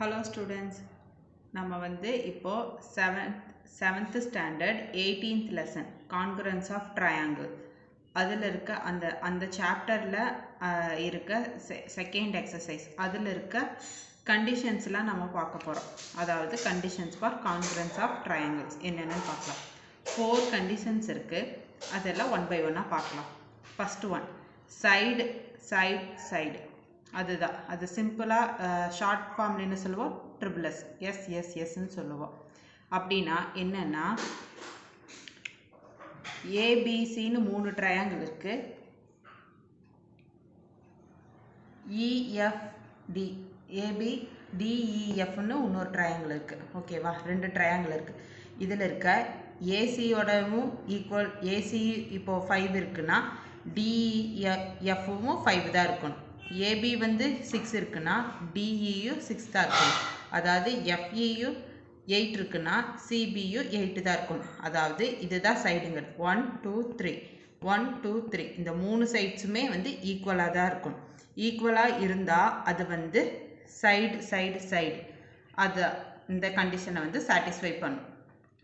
Hello students, நம்ம வந்து இப்போ 7th standard 18th lesson congruence of triangle அதில் இருக்க அந்த சாப்டரில் இருக்க செகண்ட் எக்ஸசைஸ் அதில் இருக்க கண்டிஷன்ஸ்லாம் நம்ம பார்க்க போகிறோம். அதாவது conditions for congruence of triangles என்னென்னு பார்க்கலாம். 4 கண்டிஷன்ஸ் இருக்குது, அதெல்லாம் ஒன் பை ஒன்னாக பார்க்கலாம். First one side side side, அதுதான் அது சிம்பிளாக ஷார்ட் ஃபார்மில் என்ன சொல்லுவோம், ட்ரிபிள்எஸ் எஸ்ன்னு சொல்லுவோம். அப்படின்னா என்னென்னா ஏபிசின்னு 3 ட்ரையாங்கிள் இருக்குது, இஎஃப்டி ஏபி டிஇஎஃப்னு இன்னொரு ட்ரையாங்கிள் இருக்குது. ஓகேவா, 2 ட்ரையாங்கிள் இருக்குது. இதில் இருக்க ஏசியோடவும் ஈக்குவல், ஏசி இப்போது 5 இருக்குன்னா டிஎஃப்பும் 5 தான் இருக்கணும். ஏபி வந்து 6 இருக்குன்னா டிஇயும் 6 தான் இருக்கணும். அதாவது எஃப்இயும் 8 இருக்குன்னா சிபியும் 8 தான் இருக்கணும். அதாவது இதுதான் சைடுங்கிறது. 1 2 3 1 2 3 இந்த 3 சைட்ஸுமே வந்து ஈக்குவலாக தான் இருக்கணும். ஈக்குவலாக இருந்தால் அது வந்து சைடு சைடு சைடு, அது இந்த கண்டிஷனை வந்து சாட்டிஸ்ஃபை பண்ணும்.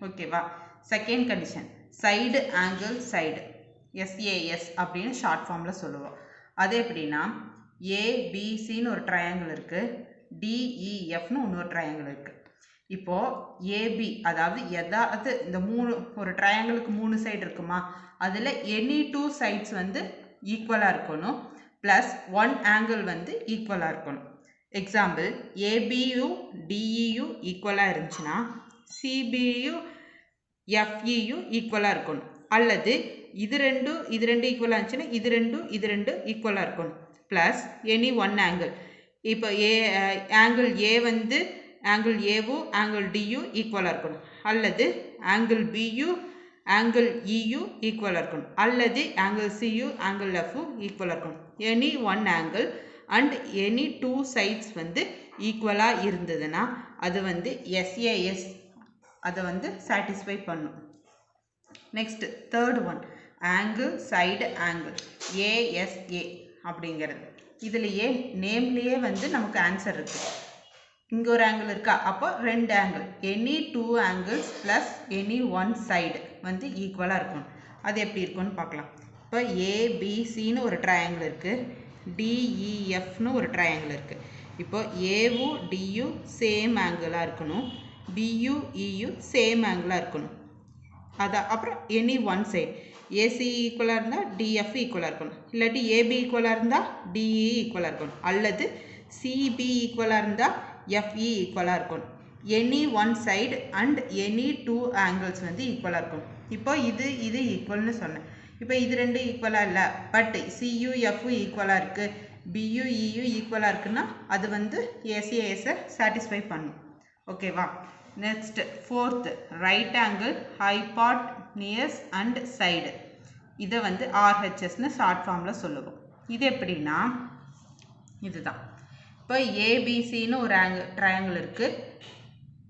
ஓகேவா. Second condition side angle side, SAS அப்படின்னு ஷார்ட் ஃபார்மில் சொல்லுவோம். அது எப்படின்னா ஏபிசின்னு ஒரு ட்ரையாங்கிள் இருக்குது, டிஇஎஃப்னு இன்னொரு ட்ரையாங்கிள் இருக்குது. இப்போது ஏபி அதாவது எதாவது இந்த ஒரு ட்ரையாங்கிளுக்கு 3 சைடு இருக்குமா, அதில் எனி 2 சைட்ஸ் வந்து ஈக்குவலாக இருக்கணும், ப்ளஸ் 1 ஆங்கிள் வந்து ஈக்குவலாக இருக்கணும். எக்ஸாம்பிள், ஏபியும் டிஇயும் ஈக்குவலாக இருந்துச்சுன்னா சிபியும் எஃப்இயும் ஈக்குவலாக இருக்கணும். அல்லது இது ரெண்டும் ஈக்குவலாக இருந்துச்சுன்னா இது ரெண்டும் ஈக்குவலாக இருக்கணும், ப்ளஸ் எனி 1 ஆங்கிள். இப்போ ஆங்கிள் ஏ வந்து ஆங்கிள் ஏவும் ஆங்கிள் டியும் ஈக்குவலாக இருக்கணும், அல்லது ஆங்கிள் பியும் ஆங்கிள் இயும் ஈக்குவலாக இருக்கணும், அல்லது ஆங்கிள் சியும் ஆங்கிள் எஃப்பும் ஈக்குவலாக இருக்கணும். Any 1 angle and any 2 sides வந்து ஈக்குவலாக இருந்ததுன்னா அது வந்து எஸ்ஏஎஸ், அதை வந்து சாட்டிஸ்ஃபை பண்ணும். Next third one angle side angle, ASA அப்படிங்கிறது. இதுலேயே நேம்லேயே வந்து நமக்கு ஆன்சர் இருக்குது. இங்கே ஒரு ஆங்கிள் இருக்கா, அப்போ 2 angle, any 2 angles plus any 1 side வந்து ஈக்குவலாக இருக்கணும். அது எப்படி இருக்குன்னு பார்க்கலாம். இப்போ ஏபிசின்னு ஒரு ட்ரையாங்கிள் இருக்குது, டிஇஎஃப்னு ஒரு ட்ரையாங்கிள் இருக்குது. இப்போ ஏவும் டியும் சேம் ஆங்கிளாக இருக்கணும், பியும் இயும் சேம் ஆங்கிளாக இருக்கணும். அதான் அப்புறம் எனி 1 சைடு, ஏசி ஈக்குவலாக இருந்தால் டிஎஃப் ஈக்குவலாக இருக்கணும், இல்லாட்டி ஏபி ஈக்குவலாக இருந்தால் டிஇ ஈக்குவலாக இருக்கணும், அல்லது சிபி ஈக்குவலாக இருந்தால் எஃப்இ ஈக்குவலாக இருக்கணும். Any 1 side and any 2 angles வந்து ஈக்குவலாக இருக்கணும். இப்போ இது ஈக்குவல்னு சொன்னேன். இப்போ இது ரெண்டு ஈக்குவலாக இல்லை, பட் சியு எஃப்உ ஈக்குவலாக இருக்குது, பியு இயு ஈக்குவலாக இருக்குன்னா அது வந்து ஏசிஏஎஸை சாட்டிஸ்ஃபை பண்ணும். ஓகேவா. Next fourth right angle hypotenuse and side, இதை வந்து ஆர்ஹெச்எஸ்னு ஷார்ட் ஃபார்மில் சொல்லுவோம். இது எப்படின்னா இதுதான். இப்போ ஏபிசின்னு ஒரு ட்ரையாங்கிள் இருக்குது,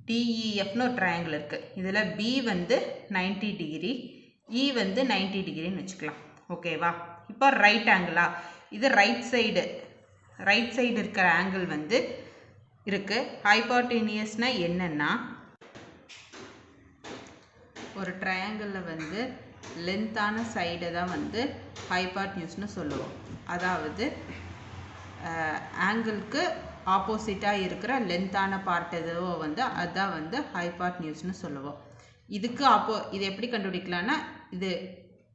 டிஇஎஃப்னு ஒரு ட்ரையாங்கிள் இருக்குது. இதில் பி வந்து 90 டிகிரி, இ வந்து 90 டிகிரின்னு வச்சுக்கலாம். ஓகேவா. இப்போ ரைட் ஆங்கிளா, இது ரைட் சைடு இருக்கிற ஆங்கிள் வந்து இருக்குது. ஹைபாட்டினியஸ்னால் என்னென்னா ஒரு ட்ரையாங்கிளில் வந்து லென்த்தான சைடை தான் வந்து ஹைபாட்னியூஸ்னு சொல்லுவோம். அதாவது ஆங்கிளுக்கு ஆப்போசிட்டாக இருக்கிற லென்த்தான பார்ட் எதுவோ வந்து அதுதான் வந்து ஹைபாட்னியூஸ்னு சொல்லுவோம். இது எப்படி கண்டுபிடிக்கலான்னா, இது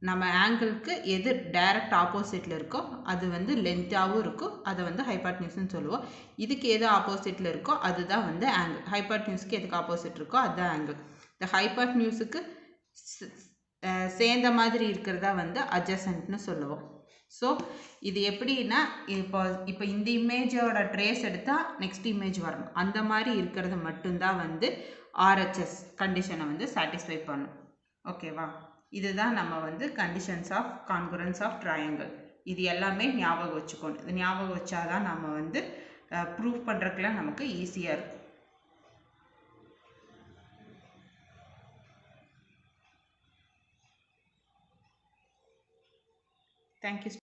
நம்ம ஆங்கிளுக்கு எது டைரக்ட் ஆப்போசிட்டில் இருக்கோ அது வந்து லென்த்தாகவும் இருக்கும், அதை வந்து ஹைபாட்னியூஸ்னு சொல்லுவோம். இதுக்கு எது ஆப்போசிட்டில் இருக்கோ அதுதான் வந்து ஆங்கிள். ஹைபாட்னியூஸ்க்கு எதுக்கு ஆப்போசிட் இருக்கோ அதுதான் ஆங்கிள். இந்த ஹைபாட்னியூஸுக்கு சேர்ந்த மாதிரி இருக்கிறதா வந்து அட்ஜசன்ட்னு சொல்லுவோம். ஸோ இது எப்படின்னா, இப்போ இந்த இமேஜோட ட்ரேஸ் எடுத்தால் நெக்ஸ்ட் இமேஜ் வரணும், அந்த மாதிரி இருக்கிறது மட்டும்தான் வந்து ஆர்ஹெச்எஸ் கண்டிஷனை வந்து சாட்டிஸ்ஃபை பண்ணும். ஓகேவா. இதுதான் நம்ம வந்து conditions of congruence of triangle. இது எல்லாமே ஞாபகம் வச்சுக்கணும். இது ஞாபகம் வச்சாதான் நம்ம வந்து ப்ரூஃப் பண்ணுறதுக்குலாம் நமக்கு ஈஸியாக இருக்கும். தேங்க்யூ.